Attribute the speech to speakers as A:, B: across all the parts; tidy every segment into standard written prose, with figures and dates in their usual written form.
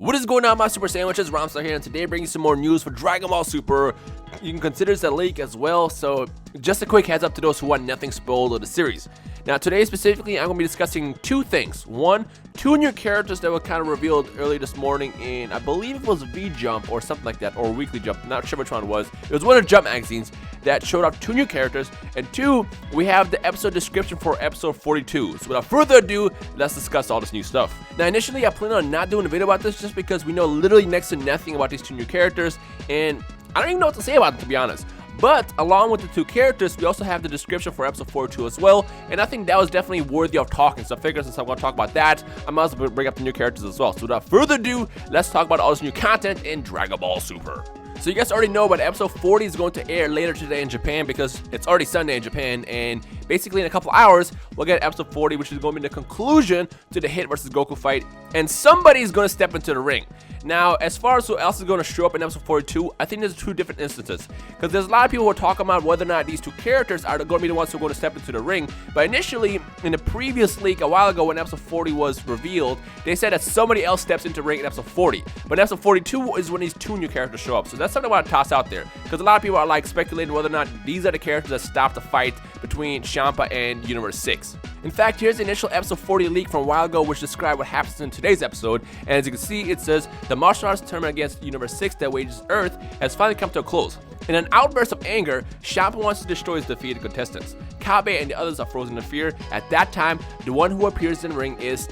A: What is going on, my Super Sandwiches? Rhymestyle here, and today bringing some more news for Dragon Ball Super. You can consider this a leak as well, so just a quick heads up to those who want nothing spoiled of the series. Now today specifically, I'm going to be discussing two things. One, two new characters that were kind of revealed early this morning in, I believe it was V-Jump or something like that, or Weekly Jump, not sure which one it was. It was one of the Jump magazines that showed off two new characters, and two, we have the episode description for episode 42. So without further ado, let's discuss all this new stuff. Now initially, I planned on not doing a video about this just because we know literally next to nothing about these two new characters, and I don't even know what to say about them, to be honest. But along with the two characters, we also have the description for episode 42 as well, and I think that was definitely worthy of talking. So I figured since I'm going to talk about that, I might as well bring up the new characters as well. So without further ado, let's talk about all this new content in Dragon Ball Super. So you guys already know, but episode 40 is going to air later today in Japan because it's already Sunday in Japan, and basically in a couple hours, we'll get episode 40, which is going to be the conclusion to the Hit versus Goku fight, and somebody's going to step into the ring. Now, as far as who else is going to show up in episode 42, I think there's two different instances, because there's a lot of people who are talking about whether or not these two characters are going to be the ones who are going to step into the ring. But initially, in the previous leak a while ago when episode 40 was revealed, they said that somebody else steps into the ring in episode 40. But episode 42 is when these two new characters show up. So that's something I want to toss out there, because a lot of people are like speculating whether or not these are the characters that stop the fight between Champa and Universe 6. In fact, here's the initial episode 40 leak from a while ago, which described what happens in today's episode. And as you can see, it says the martial arts tournament against Universe 6 that wages Earth has finally come to a close. In an outburst of anger, Champa wants to destroy his defeated contestants. Kabe and the others are frozen in fear. At that time, the one who appears in the ring is ...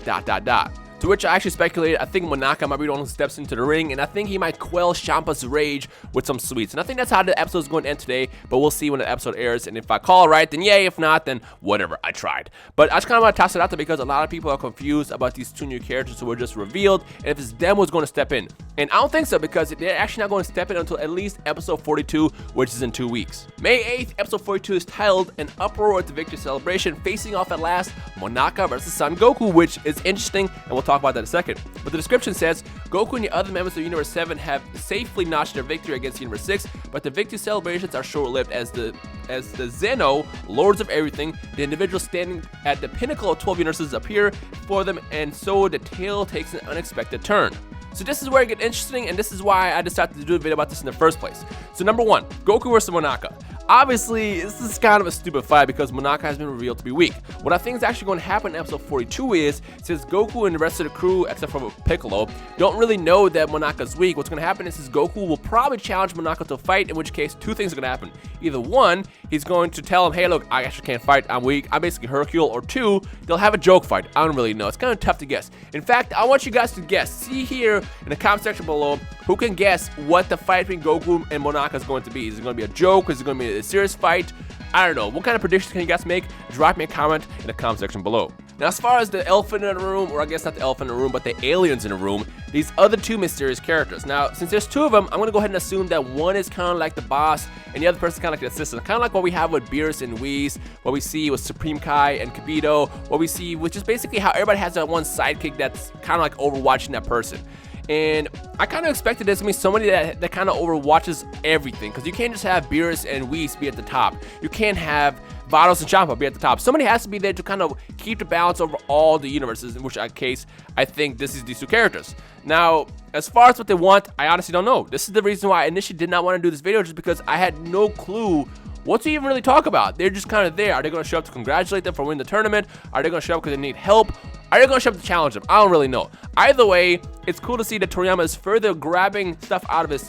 A: To which I actually speculated, I think Monaka might be the one who steps into the ring, and I think he might quell Champa's rage with some sweets. And I think that's how the episode is going to end today, but we'll see when the episode airs, and if I call it right, then yay, if not, then whatever, I tried. But I just kind of want to toss it out there because a lot of people are confused about these two new characters who were just revealed, and if it's them who's going to step in. And I don't think so, because they're actually not going to step in until at least episode 42, which is in 2 weeks. May 8th, episode 42 is titled An Uproar at the Victory Celebration, facing off at last Monaka versus Son Goku, which is interesting, and we'll talk about that in a second. But the description says, Goku and the other members of Universe 7 have safely notched their victory against Universe 6, but the victory celebrations are short-lived as the Zeno, Lords of Everything, the individuals standing at the pinnacle of 12 universes appear for them, and so the tale takes an unexpected turn. So this is where it gets interesting, and this is why I decided to do a video about this in the first place. So number one, Goku versus Monaka. Obviously, this is kind of a stupid fight because Monaka has been revealed to be weak. What I think is actually going to happen in episode 42 is, since Goku and the rest of the crew, except for Piccolo, don't really know that Monaka's weak, what's going to happen is Goku will probably challenge Monaka to a fight, in which case two things are going to happen. Either one, he's going to tell him, hey look, I actually can't fight, I'm weak, I'm basically Hercule, or two, they'll have a joke fight. I don't really know, it's kind of tough to guess. In fact, I want you guys to guess. See here in the comment section below who can guess what the fight between Goku and Monaka is going to be. Is it going to be a joke? Is it going to be a serious fight? I don't know. What kind of predictions can you guys make? Drop me a comment in the comment section below. Now, as far as the elephant in the room, or I guess not the elephant in the room, but the aliens in the room, these other two mysterious characters. Now, since there's two of them, I'm going to go ahead and assume that one is kind of like the boss, and the other person is kind of like the assistant. Kind of like what we have with Beerus and Whis, what we see with Supreme Kai and Kibito, what we see, which is basically how everybody has that one sidekick that's kind of like overwatching that person. And I kind of expected there's going to be somebody that kind of overwatches everything, because you can't just have Beerus and Whis be at the top. You can't have Vados and Champa be at the top. Somebody has to be there to kind of keep the balance over all the universes, in which case I think this is these two characters. Now, as far as what they want, I honestly don't know. This is the reason why I initially did not want to do this video, just because I had no clue what to even really talk about. They're just kind of there. Are they going to show up to congratulate them for winning the tournament? Are they going to show up because they need help? Are they going to show up to challenge them? I don't really know. Either way, it's cool to see that Toriyama is further grabbing stuff out of his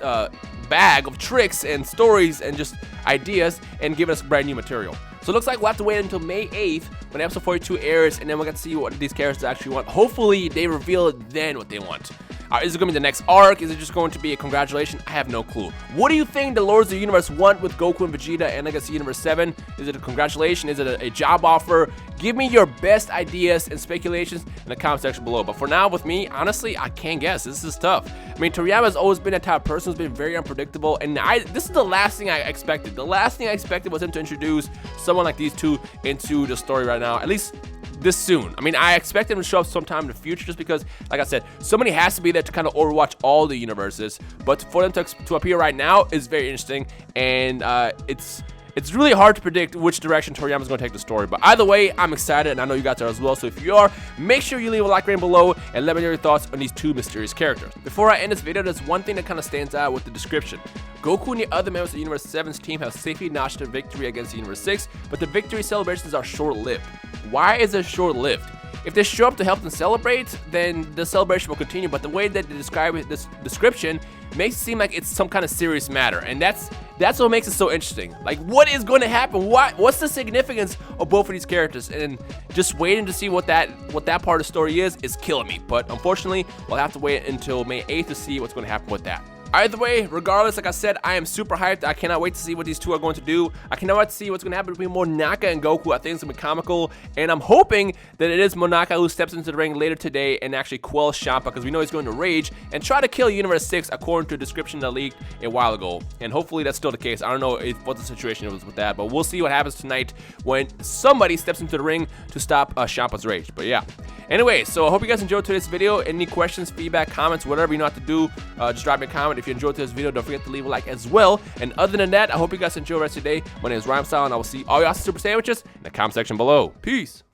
A: bag of tricks and stories and just ideas and giving us brand new material. So it looks like we'll have to wait until May 8th when episode 42 airs, and then we'll get to see what these characters actually want. Hopefully, they reveal then what they want. Is it going to be the next arc? Is it just going to be a congratulation? I have no clue. What do you think the Lords of the Universe want with Goku and Vegeta and Legacy Universe 7? Is it a congratulation? Is it a job offer? Give me your best ideas and speculations in the comment section below. But for now, with me, honestly, I can't guess. This is tough. I mean, Toriyama has always been a type of person who's been very unpredictable, and this is the last thing I expected. The last thing I expected was him to introduce someone like these two into the story right now, at least this soon. I mean, I expect him to show up sometime in the future, just because, like I said, somebody has to be there to kind of overwatch all the universes. But for them to appear right now is very interesting, and it's it's really hard to predict which direction Toriyama's going to take the story. But either way, I'm excited, and I know you guys are as well. So if you are, make sure you leave a like rating below and let me know your thoughts on these two mysterious characters. Before I end this video, there's one thing that kind of stands out with the description. Goku and the other members of Universe 7's team have safely notched a victory against Universe 6, but the victory celebrations are short-lived. Why is it short-lived? If they show up to help them celebrate, then the celebration will continue, but the way that they describe it, this description makes it seem like it's some kind of serious matter, and that's what makes it so interesting. Like, what is going to happen? What's the significance of both of these characters? And just waiting to see what that part of the story is killing me. But unfortunately, we'll have to wait until May 8th to see what's going to happen with that. Either way, regardless, like I said, I am super hyped. I cannot wait to see what these two are going to do. I cannot wait to see what's going to happen between Monaka and Goku. I think it's going to be comical, and I'm hoping that it is Monaka who steps into the ring later today and actually quells Champa, because we know he's going to rage and try to kill Universe 6 according to a description that leaked a while ago. And hopefully that's still the case. I don't know what the situation was with that, but we'll see what happens tonight when somebody steps into the ring to stop Champa's rage. But yeah. Anyway, so I hope you guys enjoyed today's video. Any questions, feedback, comments, whatever you know what to do, just drop me a comment. If you enjoyed this video, don't forget to leave a like as well. And other than that, I hope you guys enjoy the rest of your day. My name is Rhymestyle, and I will see all y'all super sandwiches in the comment section below. Peace.